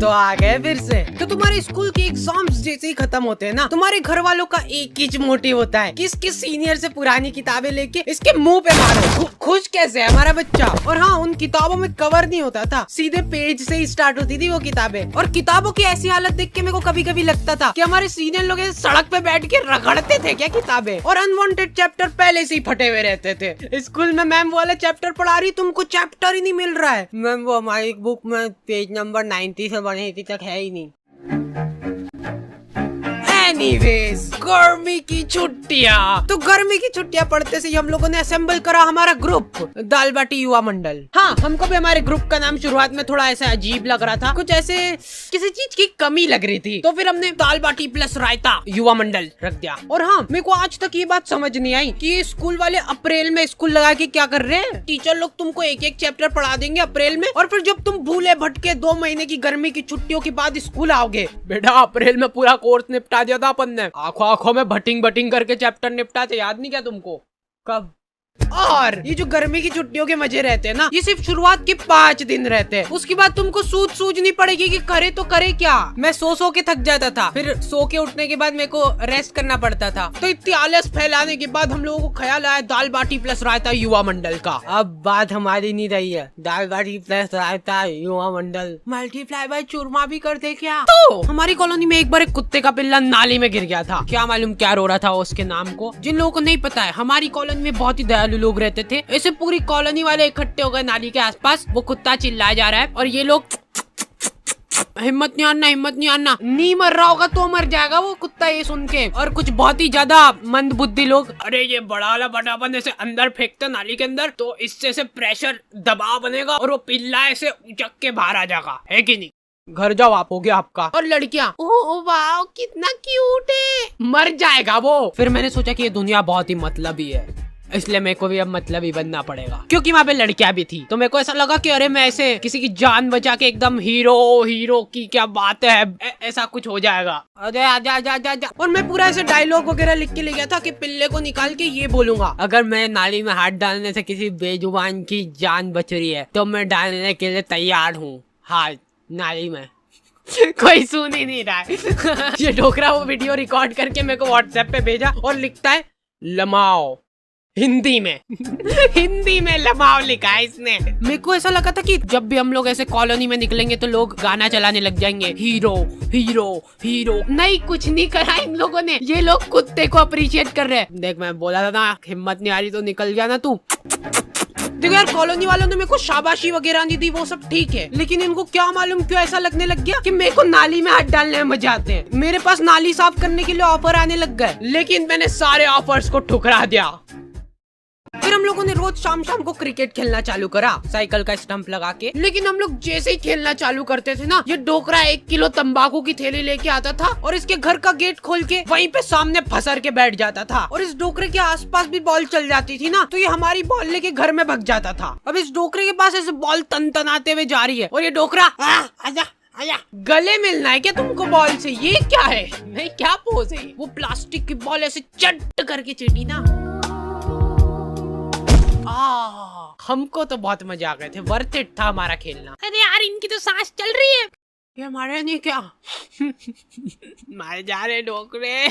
तो आ गए फिर से। तो तुम्हारे स्कूल के एग्जाम्स जैसे ही खत्म होते हैं ना, तुम्हारे घर वालों का एक ही मोटिव होता है कि इसके सीनियर से पुरानी किताबें लेके इसके मुंह पे मारो। खुश कैसे है हमारा बच्चा। और हाँ, उन किताबों में कवर नहीं होता था, सीधे पेज से ही स्टार्ट होती थी वो किताबें। और किताबों की ऐसी हालत देख के मेरे को कभी कभी लगता था कि हमारे सीनियर लोग सड़क पे बैठ के रगड़ते थे क्या किताबें। और अनवांटेड चैप्टर पहले से ही फटे हुए रहते थे। स्कूल में मैम वाला चैप्टर पढ़ा रही, तुमको चैप्टर ही नहीं मिल रहा है। मैम वो हमारी बुक में पेज नंबर 90 से 180 तक है ही नहीं। एनीवेज, गर्मी की छुट्टियाँ। तो गर्मी की छुट्टियाँ पढ़ते से हम लोगों ने असेंबल करा हमारा ग्रुप, दाल बाटी युवा मंडल। हाँ, हमको भी हमारे ग्रुप का नाम शुरुआत में थोड़ा ऐसा अजीब लग रहा था, कुछ ऐसे किसी चीज की कमी लग रही थी। तो फिर हमने दाल बाटी प्लस रायता युवा मंडल रख दिया। और हाँ, मेरे को आज तक ये बात समझ नहीं आई कि स्कूल वाले अप्रैल में स्कूल लगा के क्या कर रहे हैं। टीचर लोग तुमको एक एक चैप्टर पढ़ा देंगे अप्रैल में, और फिर जब तुम भूले भटके 2 महीने की गर्मी की छुट्टियों के बाद स्कूल आओगे। बेटा, अप्रैल में पूरा कोर्स निपटा दिया था अपन ने, आंखों में भटिंग भटिंग करके चैप्टर निपटाते, याद नहीं क्या तुमको? कब? और ये जो गर्मी की छुट्टियों के मजे रहते हैं ना, ये सिर्फ शुरुआत के 5 दिन रहते हैं। उसके बाद तुमको सूझनी पड़ेगी कि करे तो करे क्या। मैं सो के थक जाता था, फिर सो के उठने के बाद मेरे को रेस्ट करना पड़ता था। तो इतनी आलस फैलाने के बाद हम लोगों को ख्याल आया दाल बाटी प्लस रायता युवा मंडल का। अब बात हमारी नहीं रही है, दाल बाटी प्लस रायता युवा मंडल मल्टीप्लाई बाय चूरमा भी कर दे क्या? तो हमारी कॉलोनी में एक बार एक कुत्ते का पिल्ला नाली में गिर गया था। क्या मालूम क्या रो रहा था उसके नाम को। जिन लोगों को नहीं पता है, हमारी कॉलोनी में बहुत ही दयालु लोग रहते थे। ऐसे पूरी कॉलोनी वाले इकट्ठे हो गए नाली के आसपास। वो कुत्ता चिल्लाया जा रहा है और ये लोग हिम्मत नहीं आना, हिम्मत नहीं आना, नहीं मर रहा होगा तो मर जाएगा वो कुत्ता ये सुन के। और कुछ बहुत ही ज्यादा मंद बुद्धि लोग, अरे ये बड़ा वाला बटापन ऐसे अंदर फेंकते नाली के अंदर, तो इससे से प्रेशर दबाव बनेगा और वो पिल्ला ऐसे उचक के बाहर आ जाएगा, है कि नहीं? घर जाओ आप, हो गया आपका। और लड़कियां, ओह वाह कितना क्यूट है, मर जाएगा वो। फिर मैंने सोचा कि ये दुनिया बहुत ही मतलबी है, इसलिए मेरे को भी अब मतलब ही बनना पड़ेगा, क्योंकि वहाँ पे लड़कियां भी थी। तो मेरे को ऐसा लगा कि अरे मैं ऐसे किसी की जान बचा के एकदम हीरो की क्या बात है, ऐसा कुछ हो जाएगा। अरे आजा आजा आजा आजा। और मैं पूरा ऐसे डायलॉग वगैरह लिख के ले गया था कि पिल्ले को निकाल के ये बोलूंगा, अगर मैं नाली में हाथ डालने से किसी बेजुबान की जान बच रही है तो मैं डालने के लिए तैयार हूँ हाथ नाली में। कोई सुन ही नहीं रहा है। ये डोकरा वो वीडियो रिकॉर्ड करके मेरे को व्हाट्सएप पे भेजा और लिखता है लमाओ हिंदी में। हिंदी में लमाओ लिखा है इसने। मेरे को ऐसा लगा था कि जब भी हम लोग ऐसे कॉलोनी में निकलेंगे तो लोग गाना चलाने लग जाएंगे, हीरो हीरो हीरो। नहीं, कुछ नहीं करा इन लोगों ने, ये लोग कुत्ते को अप्रिशिएट कर रहे हैं। देख, मैं बोला था ना, हिम्मत नहीं आ रही तो निकल जाना तू। देखो यार, कॉलोनी वालों ने मेरे को शाबाशी वगैरह नहीं दी, वो सब ठीक है, लेकिन इनको क्या मालूम क्यों ऐसा लगने लग गया कि मेरे को नाली में हाथ डालने में मजा आते हैं। मेरे पास नाली साफ करने के लिए ऑफर आने लग गए, लेकिन मैंने सारे ऑफर्स को ठुकरा दिया। फिर हम लोगों ने रोज शाम को क्रिकेट खेलना चालू करा, साइकिल का स्टंप लगा के। लेकिन हम लोग जैसे ही खेलना चालू करते थे ना, ये डोकरा 1 किलो तंबाकू की थैली लेके आता था और इसके घर का गेट खोल के वहीं पे सामने फंसर के बैठ जाता था। और इस डोकरे के आसपास भी बॉल चल जाती थी ना, तो ये हमारी बॉल लेके घर में भाग जाता था। अब इस डोकरे के पास ऐसे बॉल तनतनाते हुए जा रही है और ये डोकरा आजा आजा, गले मिलना है क्या तुमको बॉल से? ये क्या है, नहीं क्या पोज है? वो प्लास्टिक की बॉल ऐसे चट करके चीटी ना। हमको तो बहुत मजा आ गए थे, वर्थ इट था हमारा खेलना। अरे यार, इनकी तो सांस चल रही है, ये हमारे नहीं क्या? मारे जा रहे डोकरे।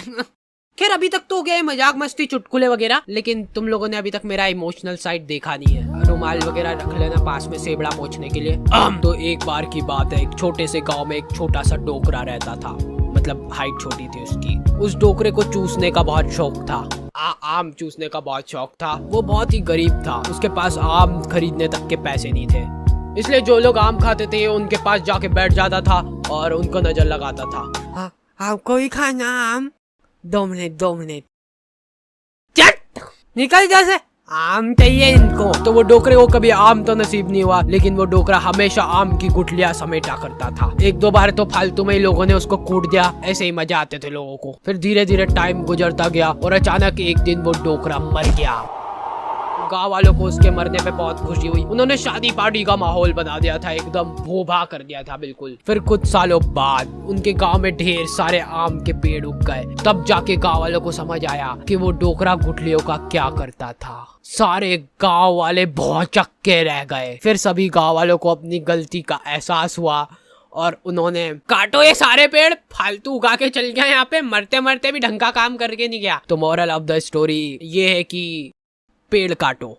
खैर, अभी तक तो हो गया मजाक मस्ती चुटकुले वगैरह, लेकिन तुम लोगों ने अभी तक मेरा इमोशनल साइड देखा नहीं है। रुमाल वगैरह रख लेना पास में सेबड़ा पोंछने के लिए। तो एक बार की बात है, एक छोटे से गांव में एक छोटा सा डोकरा रहता था, मतलब हाइट छोटी थी उसकी। उस डोकरे को चूसने का बहुत शौक था, आम चूसने का बहुत शौक था। वो बहुत ही गरीब था, उसके पास आम खरीदने तक के पैसे नहीं थे, इसलिए जो लोग आम खाते थे उनके पास जाके बैठ जाता था और उनको नजर लगाता था। आपको ही खाना आम? 2 मिनट चट निकल जैसे, आम चाहिए इनको। तो वो डोकरे को कभी आम तो नसीब नहीं हुआ, लेकिन वो डोकरा हमेशा आम की गुठलियां समेटा करता था। 1-2 बार तो फालतू में ही लोगों ने उसको कूट दिया, ऐसे ही मजा आते थे लोगों को। फिर धीरे धीरे टाइम गुजरता गया और अचानक एक दिन वो डोकरा मर गया। गाँव वालों को उसके मरने पे बहुत खुशी हुई, उन्होंने शादी पार्टी का माहौल बना दिया था, एकदम भोभा कर दिया था बिल्कुल। फिर कुछ सालों बाद उनके गांव में ढेर सारे आम के पेड़ उग गए, तब जाके गांव वालों को समझ आया कि वो डोकरा गुठलियों का क्या करता था। सारे गांव वाले भौचक्के रह गए। फिर सभी गांव वालों को अपनी गलती का एहसास हुआ और उन्होंने काटो ये सारे पेड़, फालतू उगा के चल गया यहाँ पे, मरते मरते भी ढंग का काम करके नहीं गया। तो मोरल ऑफ द स्टोरी ये है कि पेड़ काटो।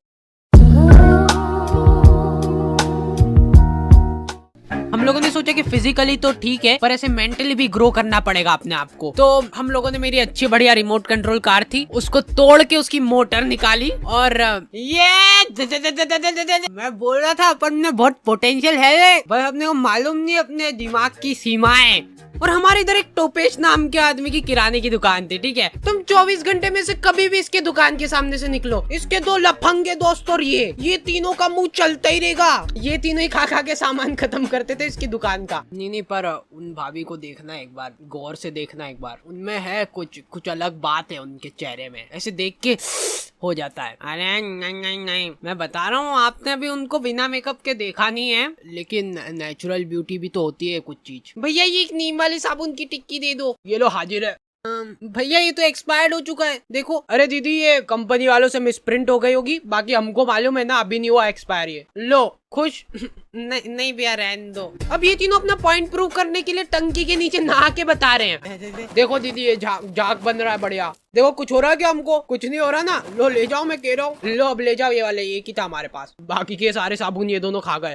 हम लोगों ने सोचा कि फिजिकली तो ठीक है पर ऐसे मेंटली भी ग्रो करना पड़ेगा अपने आप को। तो हम लोगों ने मेरी अच्छी बढ़िया रिमोट कंट्रोल कार थी, उसको तोड़ के उसकी मोटर निकाली और ये मैं बोल रहा था अपन में बहुत पोटेंशियल है, बस अपने को मालूम नहीं अपने दिमाग की सीमाएं। और हमारे इधर एक टोपेश नाम के आदमी की किराने की दुकान थी, ठीक है। तुम 24 घंटे में से कभी भी इसके दुकान के सामने से निकलो, इसके 2 लफंगे दोस्त और ये तीनों का मुंह चलता ही रहेगा। ये तीनों ही खा खा के सामान खत्म करते थे इसकी दुकान का। नहीं पर उन भाभी को देखना एक बार, गौर से देखना एक बार, उनमें है कुछ अलग बात है उनके चेहरे में, ऐसे देख के हो जाता है। अरे नहीं, मैं बता रहा हूँ, आपने अभी उनको बिना मेकअप के देखा नहीं है, लेकिन नेचुरल ब्यूटी भी तो होती है कुछ चीज। भैया ये एक नीम वाली साबुन की टिक्की दे दो। ये लो हाजिर है। भैया ये तो एक्सपायर्ड हो चुका है, देखो। अरे दीदी ये कंपनी वालों से मिसप्रिंट हो गई होगी, बाकी हमको मालूम है ना अभी नहीं हुआ एक्सपायर। ये लो खुश। नहीं भैया रहने दो। अब ये तीनों अपना पॉइंट प्रूव करने के लिए टंकी के नीचे नहा के बता रहे हैं। देखो दीदी ये झाग बन रहा है बढ़िया। देखो कुछ हो रहा है क्या? हमको कुछ नहीं हो रहा ना। लो ले जाओ, मैं कह रहा हूँ। लो अब ले जाओ ये वाले, एक ही था हमारे पास, बाकी के सारे साबुन ये दोनों खा गए।